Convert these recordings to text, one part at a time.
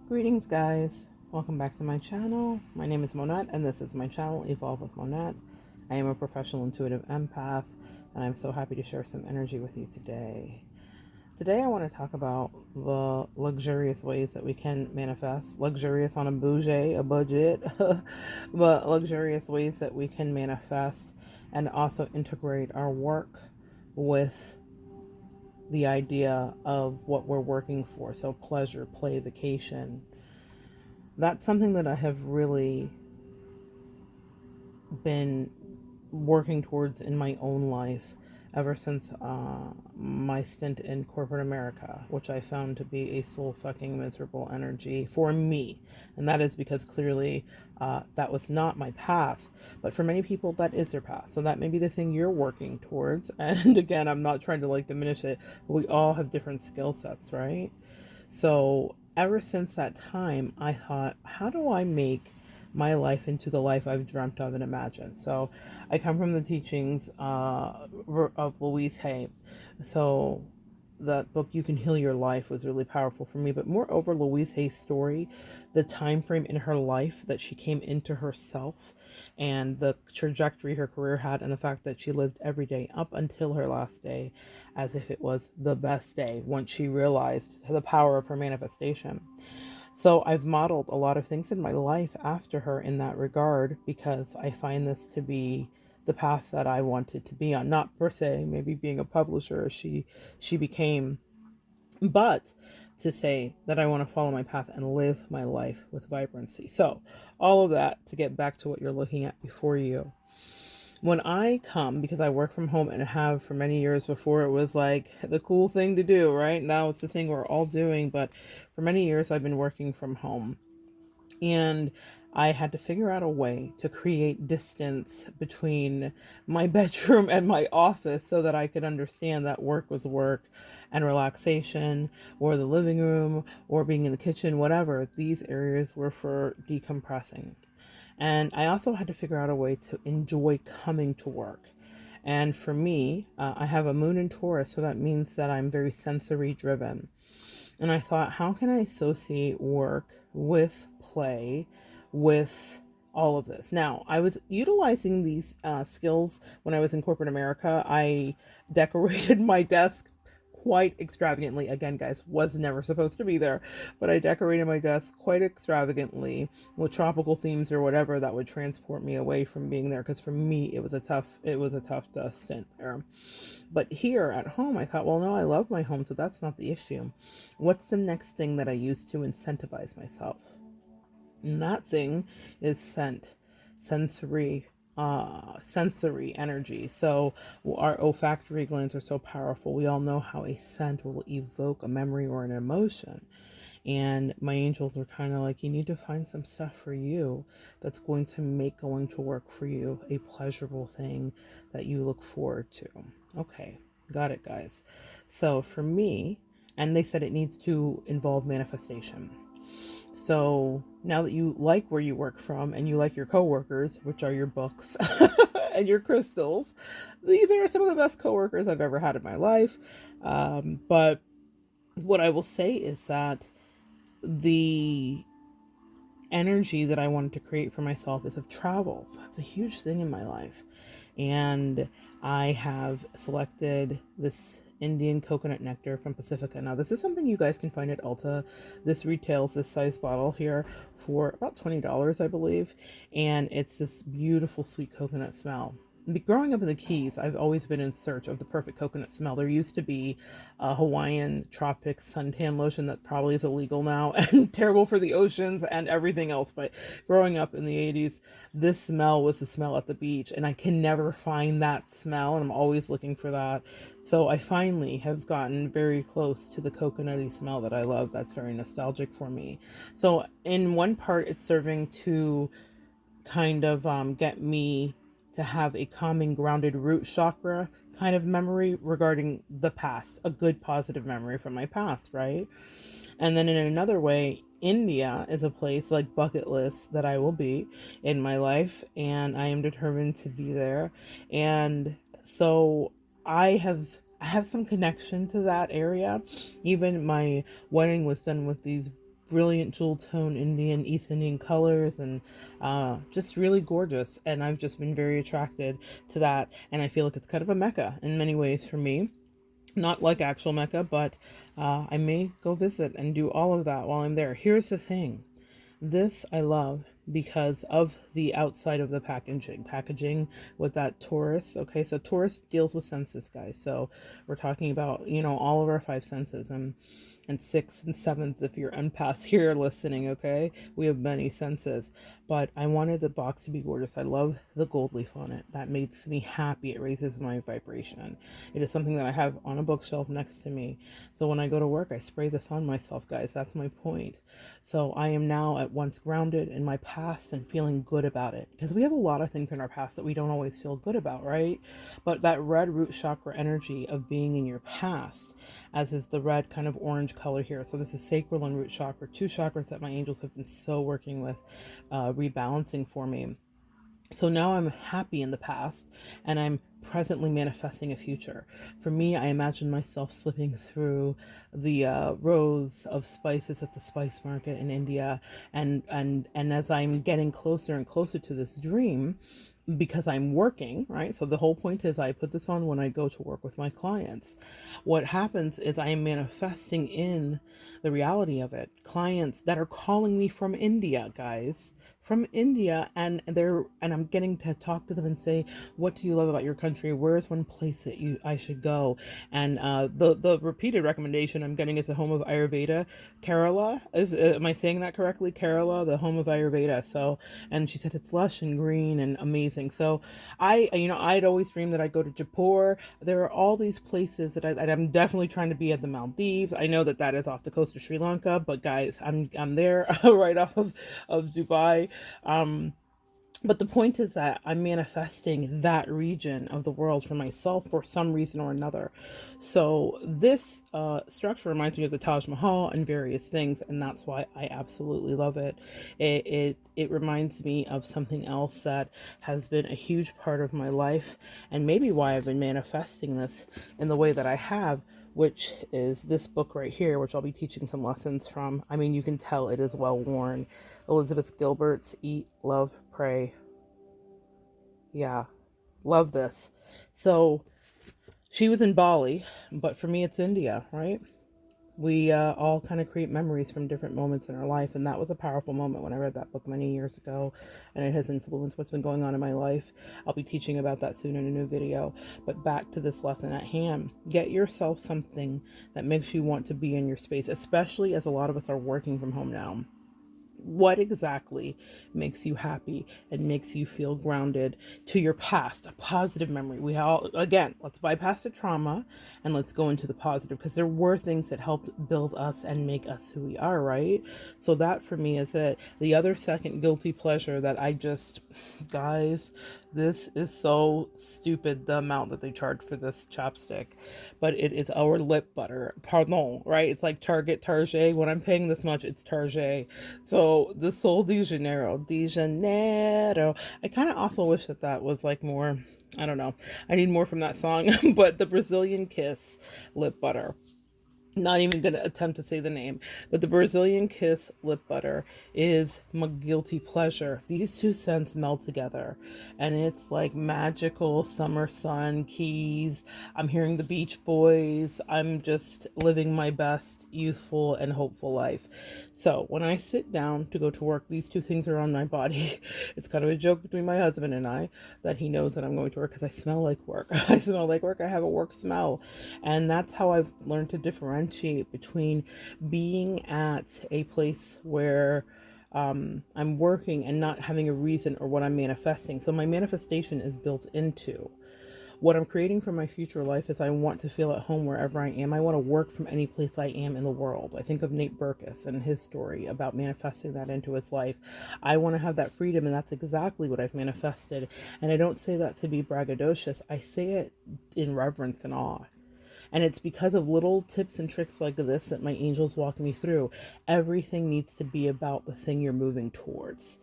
Greetings, guys. Welcome back to my channel. My name is Monette, and this is my channel, Evolve with Monette. I am a professional intuitive empath, and I'm so happy to share some energy with you today. Today, I want to talk about the luxurious ways that we can manifest. Luxurious on a budget, but luxurious ways that we can manifest and also integrate our work with the idea of what we're working for. So pleasure, play, vacation. That's something that I have really been working towards in my own life ever since my stint in corporate America, which I found to be a soul-sucking, miserable energy for me. And that is because clearly that was not my path. But for many people, that is their path. So that may be the thing you're working towards. And again, I'm not trying to diminish it, but we all have different skill sets, right? So ever since that time, I thought, how do I make my life into the life I've dreamt of and imagined? So I come from the teachings of Louise Hay. So that book, You Can Heal Your Life, was really powerful for me. But moreover, Louise Hay's story, the time frame in her life that she came into herself, and the trajectory her career had, and the fact that she lived every day up until her last day as if it was the best day once she realized the power of her manifestation. So I've modeled a lot of things in my life after her in that regard, because I find this to be the path that I wanted to be on. Not per se maybe being a publisher as she became, but to say that I want to follow my path and live my life with vibrancy. So all of that to get back to what you're looking at before you. When I come, because I work from home and have for many years, before it was like the cool thing to do, right? Now it's the thing we're all doing, but for many years I've been working from home. And I had to figure out a way to create distance between my bedroom and my office so that I could understand that work was work and relaxation, or the living room, or being in the kitchen, whatever. These areas were for decompressing. And I also had to figure out a way to enjoy coming to work. And for me, I have a moon in Taurus, so that means that I'm very sensory driven. And I thought, how can I associate work with play, with all of this? Now, I was utilizing these skills when I was in corporate America. I decorated my desk quite extravagantly. Again, guys, was never supposed to be there, but I decorated my desk quite extravagantly with tropical themes or whatever that would transport me away from being there, because for me it was a tough stint there. But here at home, I thought, well, no, I love my home, so that's not the issue. What's the next thing that I use to incentivize myself? And that thing is sensory sensory energy. So our olfactory glands are so powerful. We all know how a scent will evoke a memory or an emotion. And my angels were kind of like, you need to find some stuff for you that's going to make going to work for you a pleasurable thing that you look forward to. Okay, got it, guys. So for me, and they said it needs to involve manifestation. So now that you like where you work from and you like your coworkers, which are your books and your crystals, these are some of the best coworkers I've ever had in my life. But what I will say is that the energy that I wanted to create for myself is of travel. So that's a huge thing in my life. And I have selected this Indian coconut nectar from Pacifica. Now, this is something you guys can find at Ulta. This retails this size bottle here for about $20, I believe. And it's this beautiful sweet coconut smell. Growing up in the Keys, I've always been in search of the perfect coconut smell. There used to be a Hawaiian tropic suntan lotion that probably is illegal now and terrible for the oceans and everything else. But growing up in the 80s, this smell was the smell at the beach, and I can never find that smell, and I'm always looking for that. So I finally have gotten very close to the coconutty smell that I love. That's very nostalgic for me. So in one part, it's serving to kind of get me to have a calming, grounded root chakra kind of memory regarding the past, a good positive memory from my past, right? And then in another way, India is a place like bucket list that I will be in my life, and I am determined to be there. And so I have some connection to that area. Even my wedding was done with these brilliant jewel tone Indian, East Indian colors, and just really gorgeous. And I've just been very attracted to that. And I feel like it's kind of a mecca in many ways for me. Not like actual Mecca, but I may go visit and do all of that while I'm there. Here's the thing. This I love because of the outside of the packaging with that Taurus. Okay, so Taurus deals with senses, guys. So we're talking about, all of our five senses, and sixth and seventh if you're empaths here listening. Okay, we have many senses, but I wanted the box to be gorgeous. I love the gold leaf on it. That makes me happy. It raises my vibration. It is something that I have on a bookshelf next to me, so when I go to work I spray this on myself, guys. That's my point. So I am now at once grounded in my past and feeling good about it, because we have a lot of things in our past that we don't always feel good about, right? But that red root chakra energy of being in your past, as is the red kind of orange color here. So this is sacral and root chakra, two chakras that my angels have been so working with, rebalancing for me. So now I'm happy in the past, and I'm presently manifesting a future. For me, I imagine myself slipping through the rows of spices at the spice market in India, and as I'm getting closer and closer to this dream, because I'm working, right? So the whole point is I put this on when I go to work with my clients. What happens is I am manifesting in the reality of it. Clients that are calling me from India, guys, from India, and I'm getting to talk to them and say, what do you love about your country? Where is one place that I should go? And the repeated recommendation I'm getting is the home of Ayurveda, Kerala. Am I saying that correctly? Kerala, the home of Ayurveda. So, and she said it's lush and green and amazing. So I'd always dreamed that I'd go to Jaipur. There are all these places that I'm definitely trying to be at the Maldives. I know that is off the coast of Sri Lanka, but guys, I'm there right off of Dubai. But the point is that I'm manifesting that region of the world for myself for some reason or another. So this structure reminds me of the Taj Mahal and various things, and that's why I absolutely love it. It reminds me of something else that has been a huge part of my life, and maybe why I've been manifesting this in the way that I have, which is this book right here, which I'll be teaching some lessons from. I mean, you can tell it is well worn. Elizabeth Gilbert's Eat, Love, Pray. Yeah, love this. So she was in Bali, but for me, it's India, right? We all kind of create memories from different moments in our life, and that was a powerful moment when I read that book many years ago, and it has influenced what's been going on in my life. I'll be teaching about that soon in a new video. But back to this lesson at hand. Get yourself something that makes you want to be in your space, especially as a lot of us are working from home now. What exactly makes you happy and makes you feel grounded to your past, a positive memory? We all, again, let's bypass the trauma and let's go into the positive, because there were things that helped build us and make us who we are, right? So that for me is it. The other second guilty pleasure that I just, guys, this is so stupid, the amount that they charge for this chapstick, but it is our lip butter. Pardon, right? It's like Target. When I'm paying this much, it's Target. So the Sol De Janeiro. I kind of also wish that was like more. I don't know. I need more from that song. But the Brazilian Kiss lip butter, not even going to attempt to say the name, but the Brazilian Kiss lip butter is my guilty pleasure. These two scents meld together, and it's like magical summer sun, Keys. I'm hearing the Beach Boys. I'm just living my best youthful and hopeful life. So when I sit down to go to work, these two things are on my body. It's kind of a joke between my husband and I that he knows that I'm going to work because I smell like work. I smell like work. I have a work smell. And that's how I've learned to differentiate between being at a place where I'm working and not having a reason or what I'm manifesting. So my manifestation is built into what I'm creating for my future life. Is I want to feel at home wherever I am. I want to work from any place I am in the world. I think of Nate Berkus and his story about manifesting that into his life. I want to have that freedom, and that's exactly what I've manifested. And I don't say that to be braggadocious. I say it in reverence and awe. And it's because of little tips and tricks like this that my angels walk me through. Everything needs to be about the thing you're moving towards.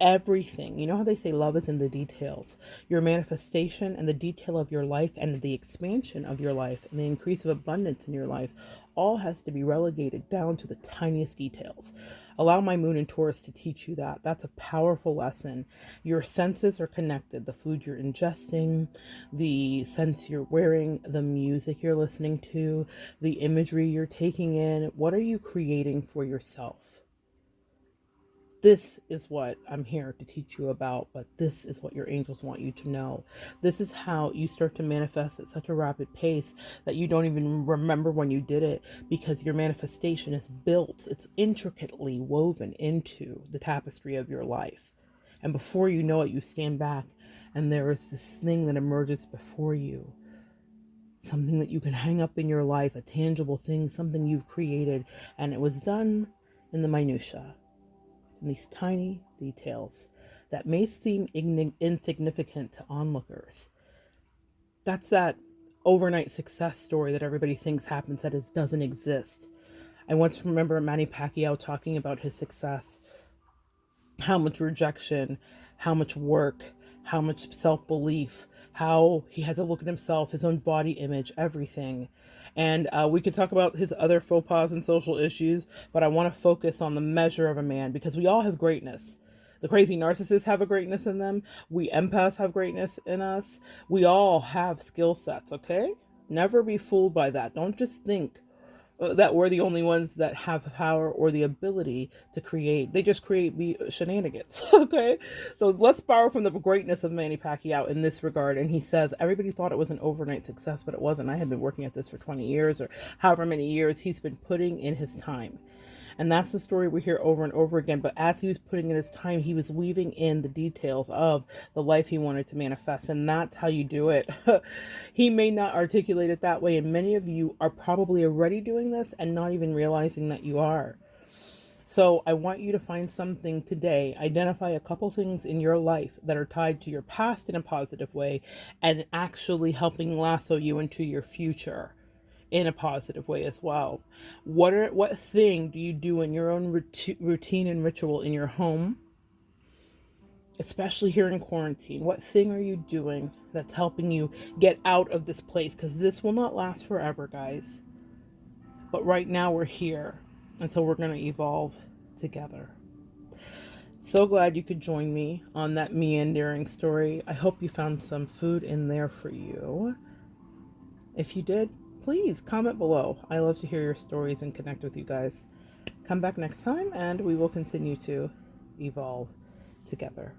everything. You know how they say love is in the details? Your manifestation and the detail of your life and the expansion of your life and the increase of abundance in your life all has to be relegated down to the tiniest details. Allow my moon in Taurus to teach you that. That's a powerful lesson. Your senses are connected. The food you're ingesting, the scents you're wearing, the music you're listening to, the imagery you're taking in. What are you creating for yourself? This is what I'm here to teach you about, but this is what your angels want you to know. This is how you start to manifest at such a rapid pace that you don't even remember when you did it, because your manifestation is built, it's intricately woven into the tapestry of your life. And before you know it, you stand back and there is this thing that emerges before you. Something that you can hang up in your life, a tangible thing, something you've created, and it was done in the minutiae, in these tiny details that may seem insignificant to onlookers. That's that overnight success story that everybody thinks happens that doesn't exist. I once remember Manny Pacquiao talking about his success, how much rejection, how much work, how much self-belief, how he had to look at himself, his own body image, everything. And we could talk about his other faux pas and social issues, but I want to focus on the measure of a man, because we all have greatness. The crazy narcissists have a greatness in them. We empaths have greatness in us. We all have skill sets, okay? Never be fooled by that. Don't just think that we're the only ones that have power or the ability to create. They just create shenanigans. Okay, so let's borrow from the greatness of Manny Pacquiao in this regard. And he says everybody thought it was an overnight success, but it wasn't. I had been working at this for 20 years or however many years he's been putting in his time. And that's the story we hear over and over again. But as he was putting in his time, he was weaving in the details of the life he wanted to manifest. And that's how you do it. He may not articulate it that way. And many of you are probably already doing this and not even realizing that you are. So I want you to find something today, identify a couple things in your life that are tied to your past in a positive way and actually helping lasso you into your future in a positive way as well. What thing do you do in your own routine and ritual in your home, especially here in quarantine? What thing are you doing that's helping you get out of this place? Because this will not last forever, guys. But right now we're here, and so we're going to evolve together. So glad you could join me on that meandering story. I hope you found some food in there for you. If you did, please comment below. I love to hear your stories and connect with you guys. Come back next time and we will continue to evolve together.